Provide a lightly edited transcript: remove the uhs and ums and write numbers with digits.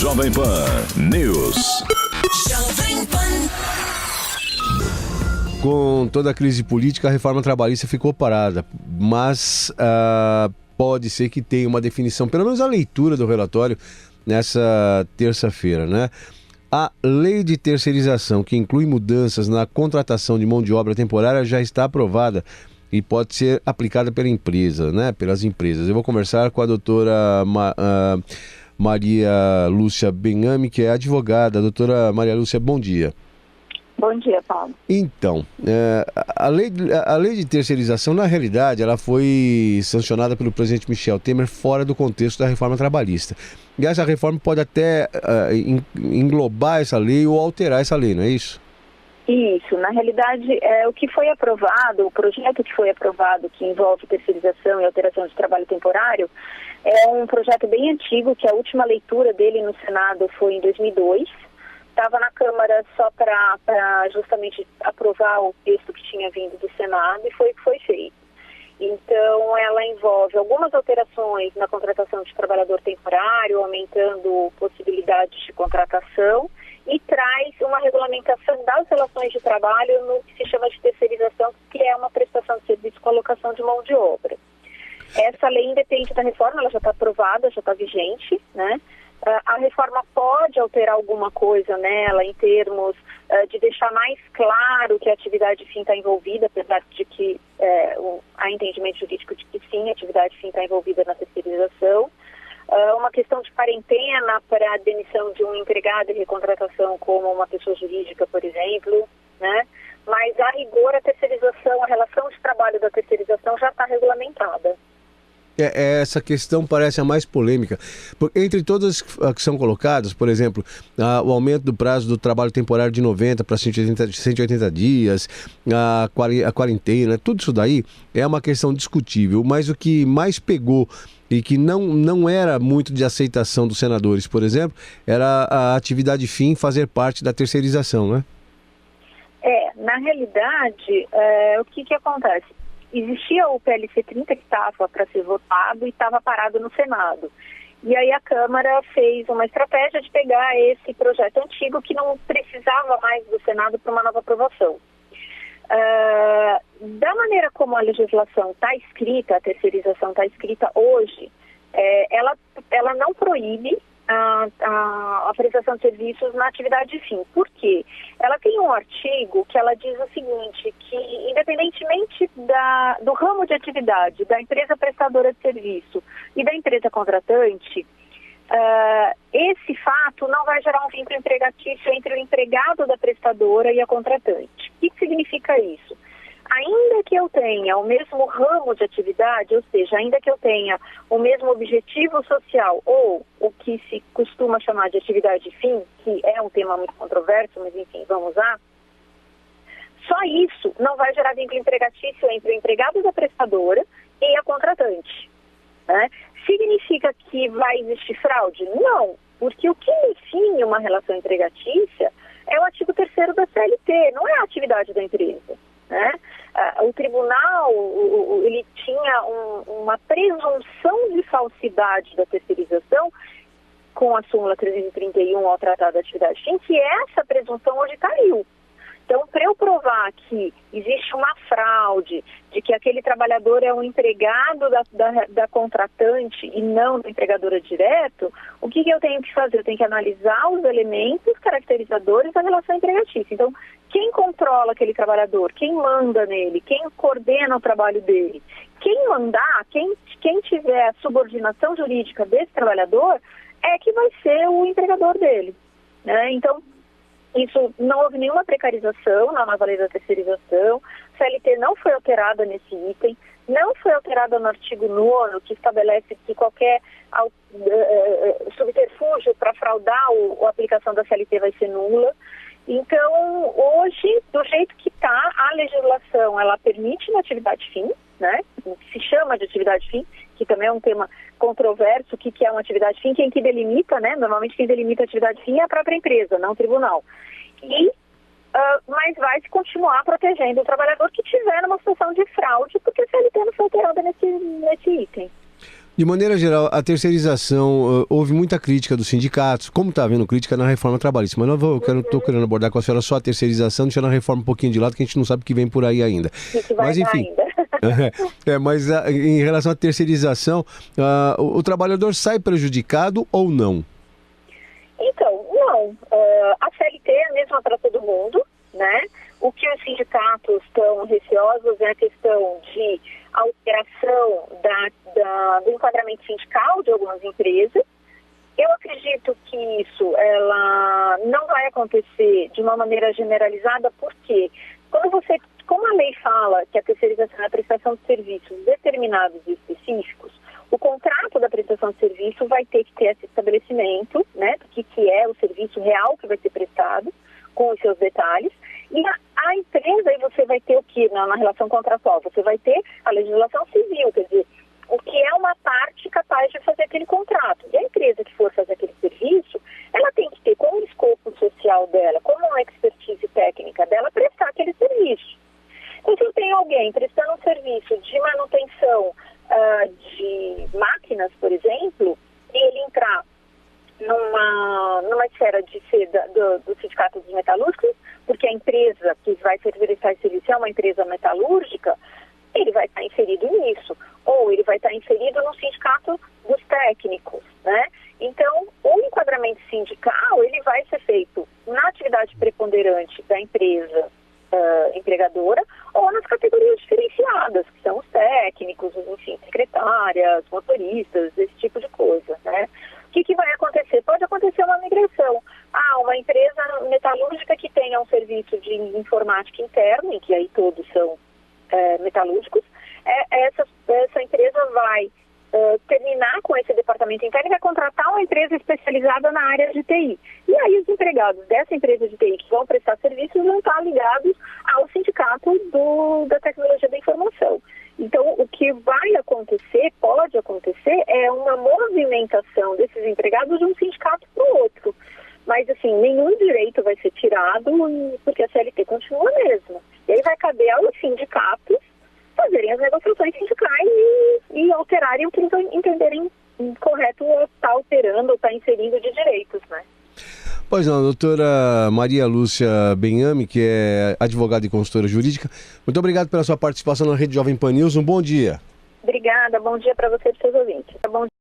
Jovem Pan News. Com toda a crise política, a reforma trabalhista ficou parada, mas pode ser que tenha uma definição, pelo menos a leitura do relatório, nessa terça-feira, né? A lei de terceirização, que inclui mudanças na contratação de mão de obra temporária, já está aprovada e pode ser aplicada pela empresa, né? Pelas empresas. Eu vou conversar com a doutora Maria Lúcia Benhame, que é advogada. Doutora Maria Lúcia, bom dia. Bom dia, Paulo. Então, a lei de terceirização, na realidade, ela foi sancionada pelo presidente Michel Temer fora do contexto da reforma trabalhista. E essa reforma pode até englobar essa lei ou alterar essa lei, não é isso? Isso. Na realidade, o que foi aprovado, o projeto que foi aprovado, que envolve terceirização e alteração de trabalho temporário, é um projeto bem antigo, que a última leitura dele no Senado foi em 2002. Estava na Câmara só para justamente aprovar o texto que tinha vindo do Senado e foi o que foi feito. Então, ela envolve algumas alterações na contratação de trabalhador temporário, aumentando possibilidades de contratação e traz uma regulamentação das relações de trabalho no que se chama de terceirização, que é uma prestação de serviço com alocação de mão de obra. Essa lei independe da reforma, ela já está aprovada, já está vigente, né? A reforma pode alterar alguma coisa nela em termos de deixar mais claro que a atividade fim está envolvida, apesar de que há entendimento jurídico de que sim, a atividade fim está envolvida na terceirização. Uma questão de quarentena para a demissão de um empregado e recontratação como uma pessoa jurídica, por exemplo, né? Mas, a rigor, a terceirização, a relação de trabalho da terceirização já está regulamentada. Essa questão parece a mais polêmica. Entre todas que são colocadas, por exemplo, o aumento do prazo do trabalho temporário de 90 para 180 dias, a quarentena, tudo isso daí é uma questão discutível, mas o que mais pegou e que não era muito de aceitação dos senadores, por exemplo, era a atividade fim fazer parte da terceirização, né? Na realidade, o que acontece? Existia o PLC 30 que estava para ser votado e estava parado no Senado. E aí a Câmara fez uma estratégia de pegar esse projeto antigo que não precisava mais do Senado para uma nova aprovação. Da maneira como a legislação está escrita, a terceirização está escrita hoje, ela não proíbe a prestação de serviços na atividade fim. Por quê? Ela tem um artigo que ela diz o seguinte, que independentemente do ramo de atividade, da empresa prestadora de serviço e da empresa contratante, esse fato não vai gerar um vínculo empregatício entre o empregado da prestadora e a contratante. O que significa isso? Ainda que eu tenha o mesmo ramo de atividade, ou seja, ainda que eu tenha o mesmo objetivo social ou o que se costuma chamar de atividade fim, que é um tema muito controverso, mas enfim, vamos lá, só isso não vai gerar vínculo empregatício entre o empregado da prestadora e a contratante, né? Significa que vai existir fraude? Não, porque o que define uma relação empregatícia é o artigo 3º da CLT, não é a atividade da empresa, né? O tribunal ele tinha uma presunção de falsidade da terceirização com a súmula 331 ao Tratado da Atividade Fim, que essa presunção hoje caiu. Então, para eu provar que existe uma fraude, de que aquele trabalhador é um empregado da contratante e não da empregadora direto, o que eu tenho que fazer? Eu tenho que analisar os elementos caracterizadores da relação empregatícia. Então, quem controla aquele trabalhador? Quem manda nele? Quem coordena o trabalho dele? Quem mandar, quem tiver a subordinação jurídica desse trabalhador é que vai ser o empregador dele, né? Então, isso não houve nenhuma precarização na nova lei da terceirização, a CLT não foi alterada nesse item, não foi alterada no artigo 9º, que estabelece que qualquer subterfúgio para fraudar a aplicação da CLT vai ser nula. Então, hoje, do jeito que está, a legislação, ela permite uma atividade fim, né? O que se chama de atividade fim, que também é um tema controverso, o que é uma atividade fim, quem que delimita, né? Normalmente quem delimita a atividade fim é a própria empresa, não o tribunal. Mas vai se continuar protegendo o trabalhador que tiver numa situação de fraude, porque a CLT não foi alterada nesse item. De maneira geral, a terceirização, houve muita crítica dos sindicatos, como está havendo crítica na reforma trabalhista, mas estou querendo abordar com a senhora só a terceirização, deixando a reforma um pouquinho de lado, que a gente não sabe o que vem por aí ainda. Mas enfim, mas em relação à terceirização, o trabalhador sai prejudicado ou não? Então, não. A CLT é a mesma para todo mundo, né? O que os sindicatos estão receosos é a questão de alteração do enquadramento sindical de algumas empresas. Eu acredito que isso não vai acontecer de uma maneira generalizada, porque como a lei fala que a terceirização é a prestação de serviços determinados e específicos, o contrato da prestação de serviço vai ter que ter esse estabelecimento, né, do que é o serviço real que vai ser prestado, com os seus detalhes, e a empresa, aí você vai ter o que na relação contratual? Você vai ter a legislação civil, quer dizer, o que é uma parte capaz de fazer aquele contrato. E a empresa que for fazer aquele serviço, ela tem que ter como escopo social dela, como uma expertise técnica dela, prestar aquele serviço. Então, se eu tenho alguém prestando um serviço de manutenção de máquinas, por exemplo, e ele entrar numa esfera de ser do Sindicato dos Metalúrgicos, porque a empresa que vai prestar esse serviço é uma empresa metalúrgica, ele vai estar inserido nisso, ou ele vai estar inserido no Sindicato dos Técnicos, né? Então, o enquadramento sindical, ele vai ser feito na atividade preponderante da empresa empregadora, ou nas categorias diferenciadas, que são os técnicos, enfim, secretárias, motoristas, esse tipo de coisa, né? O que vai acontecer? Pode acontecer uma migração. Uma empresa metalúrgica que tenha um serviço de informática interno, em que aí todos são metalúrgicos, essa empresa vai terminar com esse departamento interno e vai contratar uma empresa especializada na área de TI. E aí os empregados dessa empresa de TI que vão prestar serviços vão estar ligados ao sindicato da tecnologia da informação. Então, o que vai acontecer, pode acontecer, é uma movimentação desses empregados de um sindicato para o outro. Mas, assim, nenhum direito vai ser tirado, porque a CLT continua a mesma. E aí vai caber aos sindicatos fazerem as negociações sindicais e alterarem o que eles entenderem correto ou está alterando ou está inserindo de direitos, né? Pois não, doutora Maria Lúcia Benhame, que é advogada e consultora jurídica, muito obrigado pela sua participação na Rede Jovem Pan News. Um bom dia. Obrigada, bom dia para você e para os seus ouvintes. Bom dia.